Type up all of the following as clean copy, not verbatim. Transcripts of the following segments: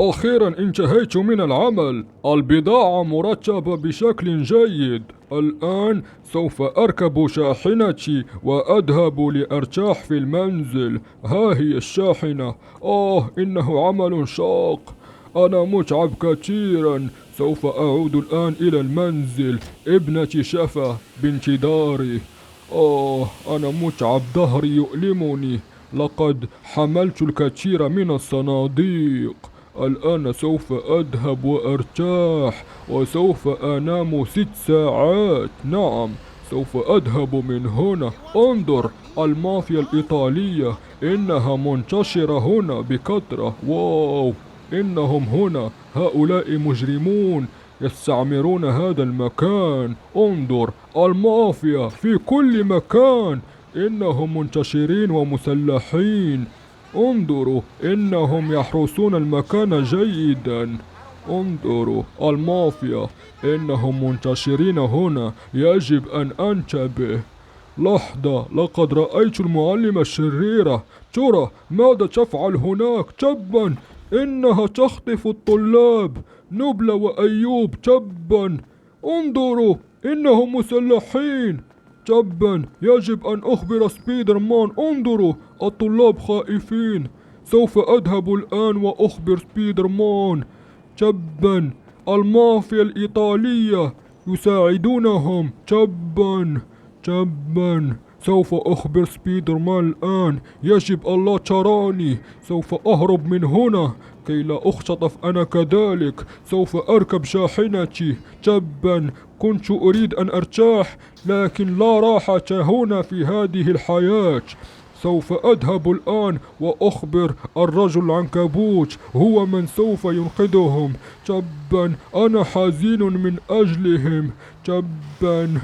أخيرا انتهيت من العمل. البضاعة مرتبة بشكل جيد. الآن سوف أركب شاحنتي وأذهب لأرتاح في المنزل. ها هي الشاحنة. إنه عمل شاق. أنا متعب كثيرا. سوف أعود الآن إلى المنزل. ابنتي شفا بانتظاري. أنا متعب، ظهري يؤلمني. لقد حملت الكثير من الصناديق. الآن سوف أذهب وأرتاح، وسوف أنام 6 ساعات. نعم، سوف أذهب من هنا. انظر، المافيا الإيطالية إنها منتشرة هنا بكثرة. واو، إنهم هنا. هؤلاء مجرمون يستعمرون هذا المكان. انظر، المافيا في كل مكان. إنهم منتشرين ومسلحين. انظروا، إنهم يحرسون المكان جيدا. انظروا، المافيا إنهم منتشرين هنا. يجب أن أنتبه. لحظة، لقد رأيت المعلمة الشريرة. ترى ماذا تفعل هناك؟ تبا، إنها تخطف الطلاب. نبلة وأيوب، تبا. انظروا، إنهم مسلحين. تبا، يجب أن أخبر سبايدر مان. انظروا، الطلاب خائفين. سوف أذهب الآن وأخبر سبايدر مان. تبا، المافيا الإيطالية يساعدونهم. تبا تبا، سوف أخبر سبايدر مان الآن. يجب ألا تراني. سوف أهرب من هنا كي لا أختطف أنا كذلك. سوف أركب شاحنتي. تبا، كنت أريد أن أرتاح، لكن لا راحة هنا في هذه الحياة. سوف أذهب الآن وأخبر الرجل العنكبوت، هو من سوف ينقذهم. تبا، أنا حزين من أجلهم. تبا،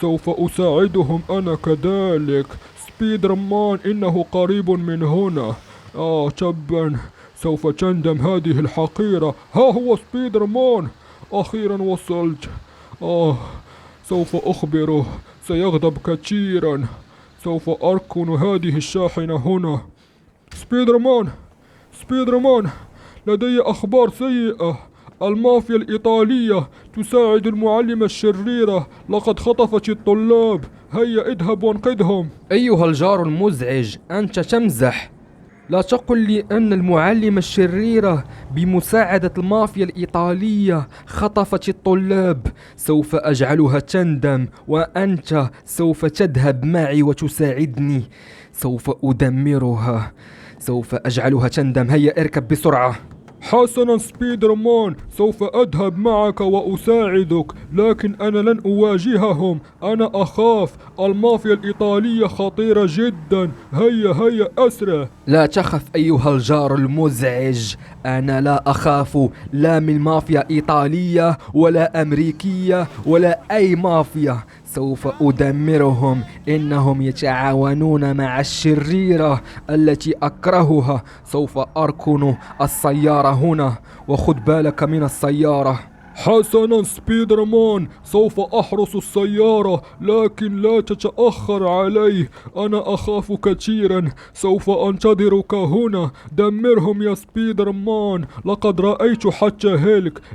سوف أساعدهم أنا كذلك. سبايدر مان إنه قريب من هنا. تبا، سوف تندم هذه الحقيرة. ها هو سبايدر مان، أخيرا وصلت. سوف أخبره، سيغضب كثيرا. سوف أركن هذه الشاحنة هنا. سبايدر مان، سبايدر مان، لدي أخبار سيئة. المافيا الإيطالية تساعد المعلمة الشريرة. لقد خطفت الطلاب. هيا اذهب وانقذهم. أيها الجار المزعج، أنت تمزح. لا تقل لي أن المعلمة الشريرة بمساعدة المافيا الإيطالية خطفت الطلاب. سوف أجعلها تندم، وأنت سوف تذهب معي وتساعدني. سوف أدمرها، سوف أجعلها تندم. هيا اركب بسرعة. حسنا سبايدر مان، سوف أذهب معك وأساعدك، لكن أنا لن أواجههم. أنا أخاف. المافيا الإيطالية خطيرة جدا. هيا أسرع. لا تخف أيها الجار المزعج، أنا لا أخاف لا من مافيا إيطالية ولا أمريكية ولا أي مافيا. سوف أدمرهم. إنهم يتعاونون مع الشريرة التي أكرهها. سوف أركن السيارة هنا، وخذ بالك من السيارة. حسنا سبايدر مان، سوف أحرس السيارة، لكن لا تتأخر علي. أنا أخاف كثيرا. سوف أنتظرك هنا. دمرهم يا سبايدر مان. لقد رأيت حتى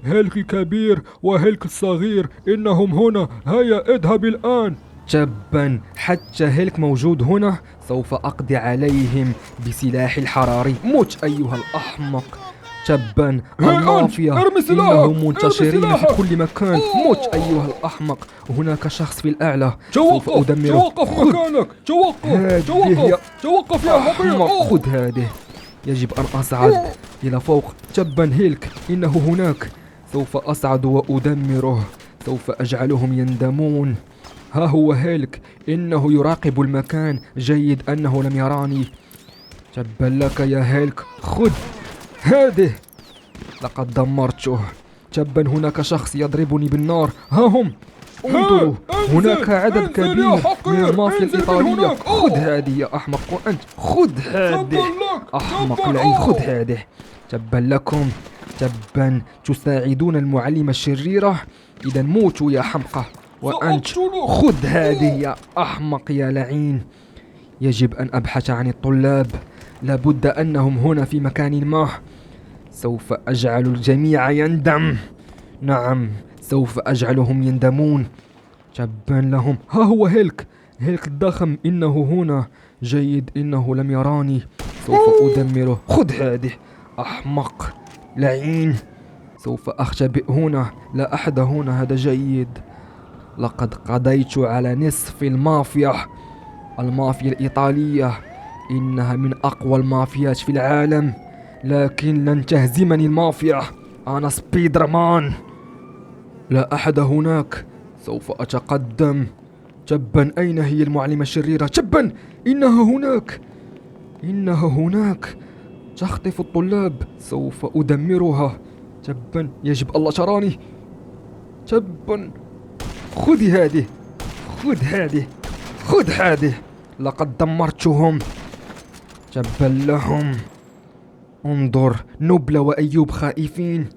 هيلك كبير وهيلك صغير. إنهم هنا. هيا اذهب الآن. تبا، حتى هيلك موجود هنا. سوف أقضي عليهم بسلاحي الحراري. موت أيها الأحمق. تبا، المافيا إنهم منتشرين في كل مكان. موت أيها الأحمق. هناك شخص في الأعلى. سوف أدمره. توقف مكانك. توقف يا حقير. خذ هذه. يجب أن أصعد إلى فوق. تبا هيلك، إنه هناك. سوف أصعد وأدمره. سوف أجعلهم يندمون. ها هو هيلك، إنه يراقب المكان. جيد أنه لم يراني. تبا لك يا هيلك، خذ هذه. لقد دمرته. تبا، هناك شخص يضربني بالنار. ها هم، انظروا، هناك عدد كبير من المافيا الإيطالية. خذ هذه يا أحمق. وأنت خذ هذه. أحمق لعين، خذ هذه. تبا لكم. تبا، تساعدون المعلمة الشريرة. إذا موتوا يا حمقى. وأنت خذ هذه يا أحمق يا لعين. يجب أن أبحث عن الطلاب. لابد أنهم هنا في مكان ما. سوف أجعل الجميع يندم. نعم، سوف أجعلهم يندمون. تبا لهم. ها هو هيلك الضخم، إنه هنا. جيد، إنه لم يراني. سوف أدمره. خذ هذه أحمق لعين. سوف أختبئ هنا، لا أحد هنا. هذا جيد. لقد قضيت على نصف المافيا الإيطالية. إنها من أقوى المافيات في العالم، لكن لن تهزمني المافيا. أنا سبايدر مان. لا أحد هناك. سوف أتقدم. تبا، أين هي المعلمة الشريرة؟ تبا، إنها هناك تخطف الطلاب. سوف أدمرها. تبا، يجب الله تراني. تبا، خذ هذه. لقد دمرتهم. تبا لهم. انظر، نبلة وأيوب خائفين.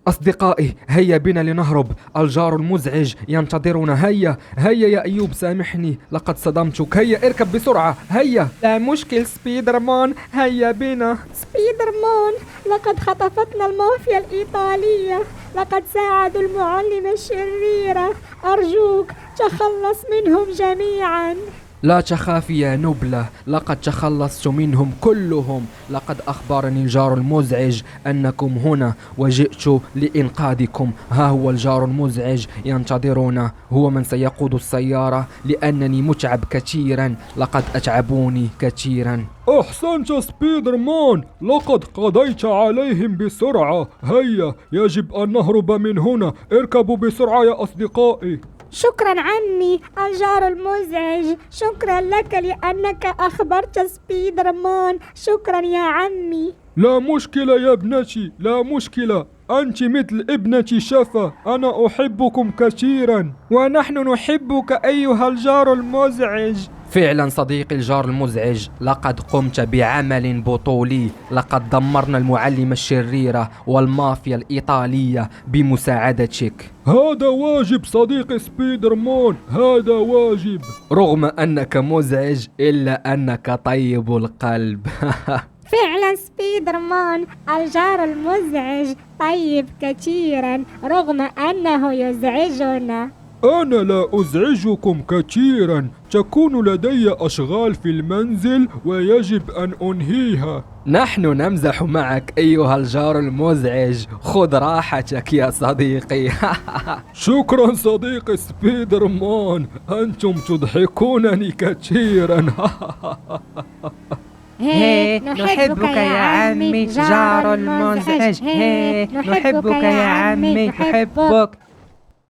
أصدقائي، هيا بنا لنهرب. الجار المزعج ينتظرنا. هيا يا أيوب، سامحني، لقد صدمتك. هيا اركب بسرعة. هيا. لا مشكل سبايدر مان، هيا بنا. سبايدر مان، لقد خطفتنا المافيا الإيطالية. لقد ساعدوا المعلمة الشريرة. أرجوك تخلص منهم جميعا. لا تخافي يا نبلة، لقد تخلصت منهم كلهم. لقد أخبرني الجار المزعج أنكم هنا، وجئت لإنقاذكم. ها هو الجار المزعج ينتظرنا، هو من سيقود السيارة، لأنني متعب كثيرا. لقد أتعبوني كثيرا. أحسنت سبايدر مان، لقد قضيت عليهم بسرعة. هيا، يجب أن نهرب من هنا. اركبوا بسرعة يا أصدقائي. شكرا عمي الجار المزعج، شكرا لك لأنك أخبرت سبايدر مان. شكرا يا عمي. لا مشكلة يا ابنتي، لا مشكلة. أنت مثل ابنتي شفا. أنا أحبكم كثيرا. ونحن نحبك أيها الجار المزعج. فعلا صديقي الجار المزعج، لقد قمت بعمل بطولي. لقد دمرنا المعلمة الشريرة والمافيا الإيطالية بمساعدتك. هذا واجب صديقي سبايدر مان، هذا واجب. رغم أنك مزعج إلا أنك طيب القلب. فعلا سبايدر مان، الجار المزعج طيب كثيرا رغم أنه يزعجنا. أنا لا أزعجكم كثيرا. تكون لدي أشغال في المنزل ويجب أن أنهيها. نحن نمزح معك أيها الجار المزعج. خذ راحتك يا صديقي. شكرا صديقي سبايدر مان، أنتم تضحكونني كثيرا. نحبك يا عمي جار المزعج. نحبك يا عمي، نحبك.